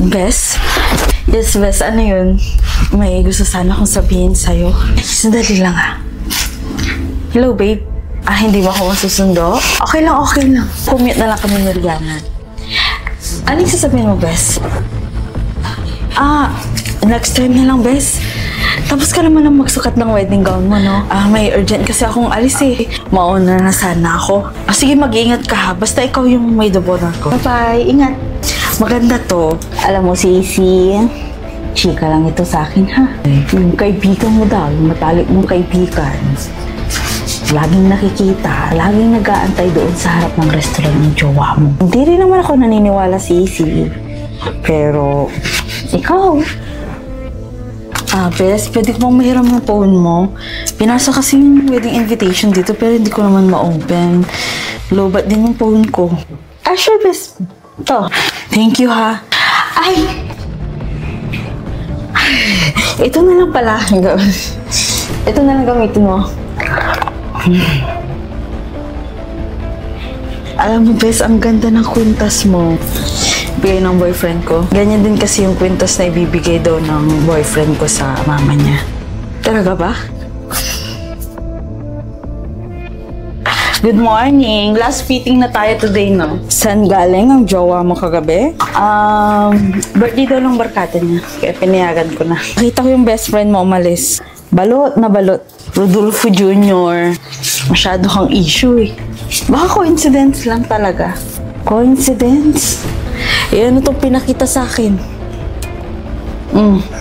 Bes? Yes, Bes. Ano yun? May gusto sana akong sabihin sa'yo. Sandali lang ha. Hello, babe. Hindi ba ako masusundo? Okay lang, okay lang. Commute na lang kami ni Rihanna. Ano yung sasabihin mo, Bes? Next time na lang, Bes. Tapos ka naman ang magsukat ng wedding gown mo, no? May urgent kasi akong alis eh. Mauna na sana ako. Sige, mag-iingat ka ha. Basta ikaw yung may dobonar ko. Bye-bye. Ingat. Maganda to. Alam mo, Sisi, chika lang ito sa akin, ha? Yung kaibigan mo daw, yung matalik mong kaibigan. Laging nakikita, laging nag-aantay doon sa harap ng restaurant ng jowa mo. Hindi rin naman ako naniniwala, Sisi. Pero, ikaw. Bes, pwede ko bang mahiram ng phone mo? Pinasa kasi yung wedding invitation dito pero hindi ko naman ma-open. Lobat din yung phone ko. Sure, Bes. Ito. Thank you, ha. Ito na lang pala. Ito na lang gamitin mo. Alam mo, Bes, ang ganda ng kwintas mo. Bigay ng boyfriend ko. Ganyan din kasi yung kwintas na ibibigay daw ng boyfriend ko sa mama niya. Talaga ba? Good morning! Last fitting na tayo today, no? Saan galing ang jowa mo kagabi? Birthday daw ng barkada niya. Kaya pinayagan ko na. Nakita ko yung best friend mo umalis. Balot na balot. Rodolfo Jr. Masyado kang issue eh. Baka coincidence lang talaga. Coincidence? Ano itong pinakita sa akin?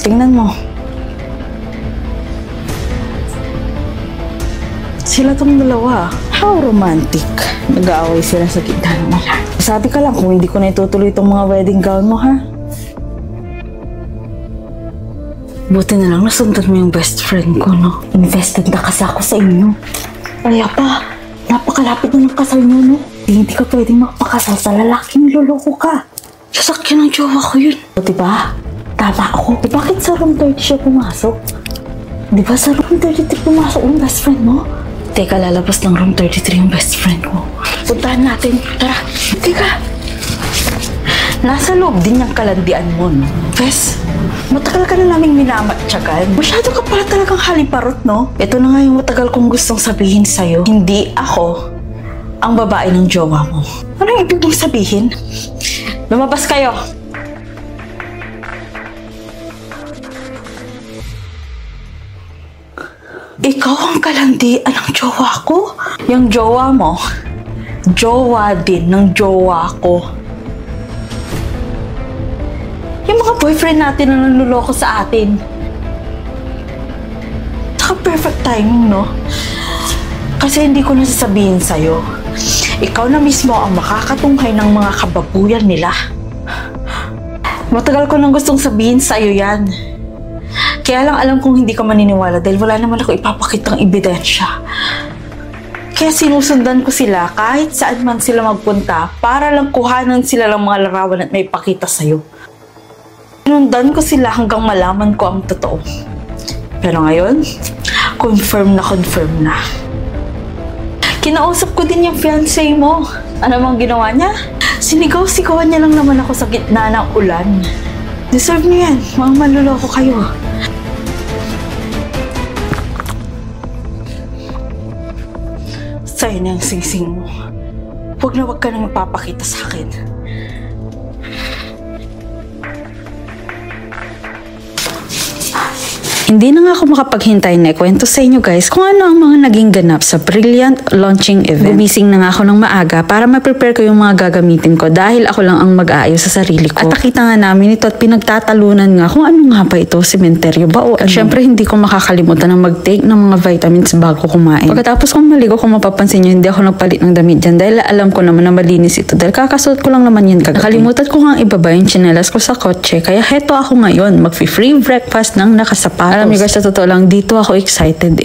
Tingnan mo. Sila tong dalawa. How romantic. Nag-aaway sila sa gitna naman. Sabi ka lang kung hindi ko na itutuloy itong mga wedding gown mo, ha? Buti na lang nasundan mo yung best friend ko, no? Invested na kasi ako sa inyo. Kaya pa, napakalapit na ng kasal nyo, no? Hindi ka pwedeng makapakasal sa lalaking loloko ka. Sasakyan ng jowa ko yun. O, diba? Tama ako. Bakit sa room 30 siya pumasok? Diba sa room 33 pumasok yung best friend mo? Teka, lalabas ng room 33 yung best friend ko. Puntahan natin. Tara. Teka. Nasa loob din yung kalandian mo, no? Bes, matagal ka na naming minamatyagan. Masyado ka pala talagang haliparot, no? Ito na nga yung matagal kong gustong sabihin sa'yo. Hindi ako ang babae ng jowa mo. Ano yung ibig mong sabihin? Lumabas kayo! Ikaw ang kalandian ng jowa ko? Yung jowa mo, jowa din ng jowa ko. Yung mga boyfriend natin na nanluloko sa atin. Tsaka perfect timing, no? Kasi hindi ko nasasabihin sa'yo. Ikaw na mismo ang makakatunghay ng mga kababuyan nila. Matagal ko nang gustong sabihin sa'yo yan. Kaya lang alam kong hindi ka maniniwala dahil wala naman ako ipapakitang ebidensya. Kaya sinusundan ko sila kahit saan man sila magpunta para lang kuhanan sila ng mga larawan at may pakita sa'yo. Sinundan ko sila hanggang malaman ko ang totoo. Pero ngayon, confirm na. Kinausap ko din yung fiancé mo. Ano mang ginawa niya? Sinigaw-sigawan niya lang naman ako sa gitna ng ulan. Deserve niyo yan. Mga manluloko kayo. Sa'yo na yung sing-sing mo. Huwag na huwag ka nang magpapakita sa akin. Hindi na nga ako makapaghintay na ikwento sa inyo guys kung ano ang mga naging ganap sa brilliant launching event. Gumising na nga ako ng maaga para ma-prepare ko yung mga gagamitin ko dahil ako lang ang mag-aayos sa sarili ko. At nakita nga namin ito at pinagtatalunan nga kung ano nga ba ito, sementeryo ba o ano. Syempre hindi ko makakalimutan na mag-take ng mga vitamins bago kumain. Pagkatapos kong maligo, kung mapapansin nyo, hindi ako nagpalit ng damit dyan dahil alam ko naman na malinis ito dahil kakasuot ko lang naman yan kagabi. Nakalimutan ko nga ibaba yung tsinelas ko sa kotse kaya heto ako ngayon, mag-free breakfast ng nakasapat. Alam niyo guys, sa totoo lang, dito ako excited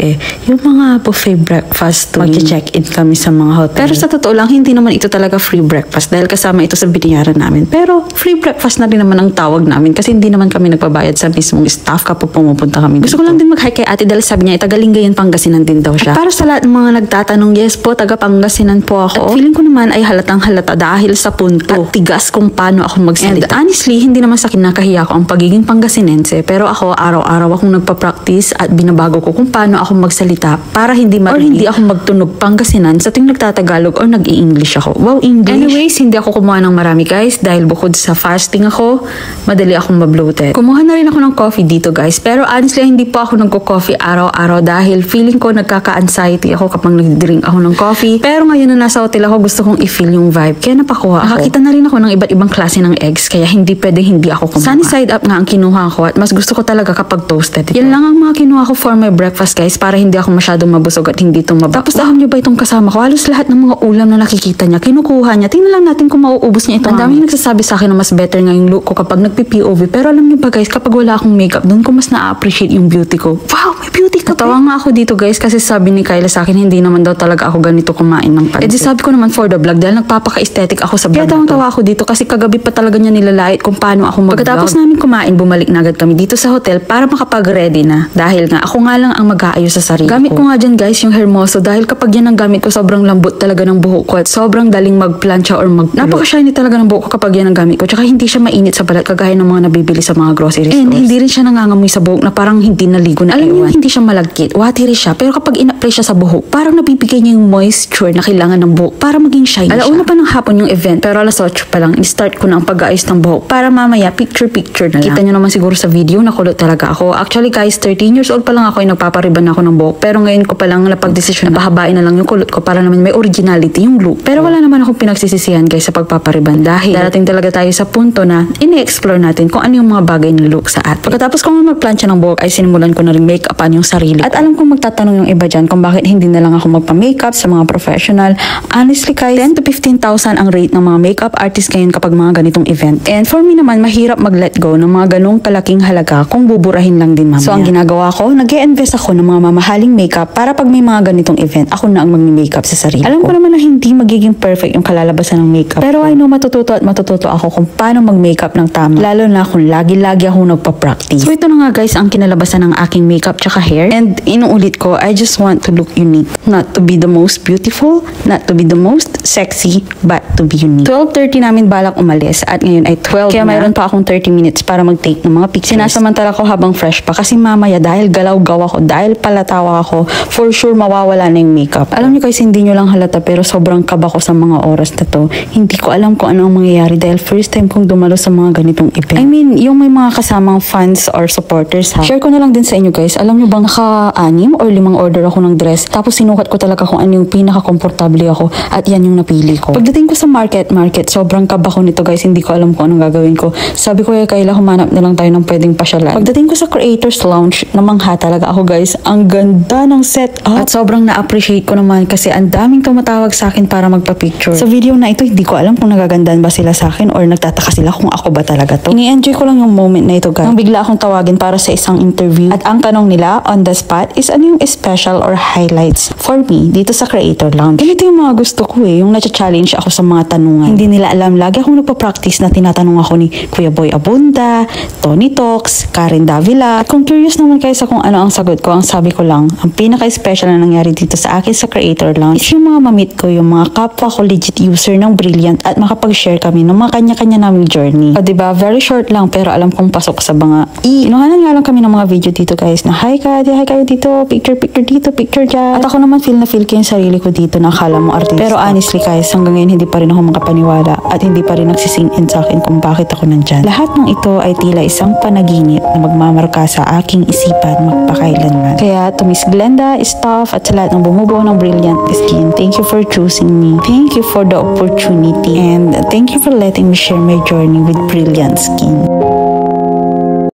yung mga buffet breakfast mag-check-in kami sa mga hotel. Pero sa totoo lang, hindi naman ito talaga free breakfast dahil kasama ito sa binayaran namin. Pero free breakfast na rin naman ang tawag namin kasi hindi naman kami nagbabayad sa mismong staff kapag pumupunta kami dito. Gusto ko lang din mag-hi kay ate dahil sabi niya, taga-Lingayen, Pangasinan din daw siya. At para sa lahat ng mga nagtatanong, yes po, taga-Pangasinan po ako. At feeling ko naman ay halatang halata dahil sa punto at tigas kung paano ako magsalita. And honestly, hindi naman sa kinakahiya ko ang pagiging Pangasinense, pero ako araw-araw akong nagpa-practice at binabago ko kung paano ako magsalita para hindi or hindi ako magtunog Pangasinan sa tuwing nagtatagalog or nag-i-English ako. Wow, English! Anyways, hindi ako kumuha ng marami guys dahil bukod sa fasting ako, madali akong mabloated. Kumuha na rin ako ng coffee dito guys, pero honestly, hindi po ako nagko-coffee araw-araw dahil feeling ko nagkaka-anxiety ako kapag nag-drink ako ng coffee. Pero ngayon na nasa hotel ako, gusto kong i-feel yung vibe, kaya napakuha ako. Nakakita na rin ako ng iba't ibang klase ng eggs, kaya hindi pwedeng hindi ako kumuha. Sunny side up nga ang kinuha ko at mas gusto ko talaga kapag toasted ito. Yan lang ang mga kinuha ko for my breakfast guys para hindi ako masyadong mabusog at hindi ito mababa. Tapos alam niyo ba itong kasama ko? Halos lahat ng mga ulam na nakikita niya, kinukuha niya. Tingnan lang natin kung mauubos niya ito. Ang daming nagsasabi sa akin na mas better nga yung look ko kapag nagpi-POV. Pero alam niyo ba guys, kapag wala akong makeup, doon ko mas na-appreciate yung beauty ko. Wow, may beauty ka. Natawa nga ako dito guys kasi sabi ni Kyla sa akin, hindi naman daw talaga ako ganito kumain ng pansit. Di sabi ko naman for the vlog dahil nagpapaka-aesthetic ako sa vlog. Kaya tawang-tawa ako dito kasi kagabi pa talaga niya nilalait kung paano ako mag-vlog. Pagkatapos namin kumain, bumalik na agad kami dito sa hotel para makapag-ready na. Dahil nga ako nga lang ang mag-aayos sa sarili gamit ko nga dyan guys yung Hermoso dahil kapag yan ang gamit ko sobrang lambot talaga ng buhok ko at sobrang daling mag-plancha or napaka-shiny talaga ng buhok ko kapag yan ang gamit ko. Tsaka hindi siya mainit sa balat kagaya ng mga nabibili sa mga grocery stores. And hindi rin siya nangangamoy sa buhok na parang hindi naligo na alam niyo hindi siya malagkit, watery siya, pero kapag ina-apply siya sa buhok, parang nabibigay niya yung moisture na kailangan ng buhok para maging shiny siya. Alauna pa ng hapon yung event pero alas 8 pa lang in-start ko na ang pag-aayos ng buhok para mamaya picture-picture na lang. Kita niyo naman siguro sa video na kulot talaga ako. Actually guys, 13 years old pa lang ako ay nagpapariban ako ng buhok pero ngayon ko pa lang napag-desisyon na pahabain na lang yung kulot ko para naman may originality yung look. Pero wala naman akong pinagsisisihan guys sa pagpapariban dahil darating talaga tayo sa punto na ini-explore natin kung ano yung mga bagay na look sa atin. Pagkatapos kong magplansya ng buhok ay sinimulan ko na rin make-upan yung sarili. At alam kong magtatanong yung iba dyan kung bakit hindi na lang ako magpa-makeup sa mga professional. Honestly guys, 10 to 15,000 ang rate ng mga makeup artist ngayon kapag mga ganitong event. And for me naman, mahirap mag-let go ng mga ganong kalaking halaga kung buburahin lang din mamaya. So ang ginagawa ko, nag-e-invest ako ng mga mamahaling makeup para pag may mga ganitong event, ako na ang mag-makeup sa sarili ko. Alam ko naman na hindi magiging perfect yung kalalabasan ng makeup. Pero I know matututo ako kung paano mag-makeup ng tama. Lalo na kung lagi-lagi akong nagpa-practice. So ito na nga guys ang kinalabasan ng aking makeup tsaka hair. And inuulit ko, I just want to look unique. Not to be the most beautiful, not to be the most sexy, but to be unique. 12:30 namin balak umalis at ngayon ay 12 kaya mayroon pa akong 30 minutes para mag-take ng mga pictures. Sinasamantala ko habang fresh pa kasi mamaya dahil galaw-gaw ako, dahil palatawa ako, for sure mawawala na yung makeup. Alam niyo guys, hindi nyo lang halata pero sobrang kaba ko sa mga oras na to. Hindi ko alam kung ano ang mangyayari dahil first time kong dumalo sa mga ganitong event. I mean, yung may mga kasamang fans or supporters ha. Share ko na lang din sa inyo guys. Alam niyo bang naka-6 or 5 order ako ng dress tapos sinukat ko talaga kung ano yung pinaka-komportable ako at yan yung napili ko. Pagdating ko sa market, sobrang kaba ko nito guys. Hindi ko alam kung anong gagawin ko. Sabi ko Kayla, humanap na lang tayo ng pwedeng pasyalan. Pagdating ko sa Creators Lounge, namangha talaga ako guys. Ang ganda ng setup. At sobrang na-appreciate ko naman kasi ang daming tumatawag sa akin para magpa-picture. Sa video na ito, hindi ko alam kung nagagandaan ba sila sa akin or nagtataka sila kung ako ba talaga to. Ini-enjoy ko lang yung moment na ito guys. Nang bigla akong tawagin para sa isang interview. At ang tanong nila on the spot is ano yung special or highlights for me dito sa Creator Lounge. Ganito yung mga gusto ko yung na-challenge ako sa mga tanungan. Hindi nila alam. Lagi akong nagpa-practice na tinatanong ako ni Kuya Boy Abunda, Tony Talks, Karen Davila. At kung curious naman kayo sa kung ano ang sagot ko, ang sabi ko lang, ang pinaka-special na nangyari dito sa akin sa Creator Lounge is yung mga mamit ko, yung mga kapwa ko legit user ng Brilliant at makapag-share kami ng mga kanya-kanya naming journey. O diba, very short lang pero alam kong pasok sa mga inuhanan nga lang kami ng mga video dito guys na hi kayo dito, picture dito, picture dyan. At ako naman feel ko yung sarili ko dito na akala mo artista. Pero honestly guys, hanggang ngayon hindi pa rin ako makapaniwala at hindi pa rin nagsising in sa akin kung bakit ako nandyan. Lahat ng ito ay tila isang panaginip na magmamarka sa aking isipan magpakailanman. Kaya to Miss Glenda, staff at sa lahat ng bumubuo ng Brilliant Skin, thank you for choosing me. Thank you for the opportunity and thank you for letting me share my journey with Brilliant Skin.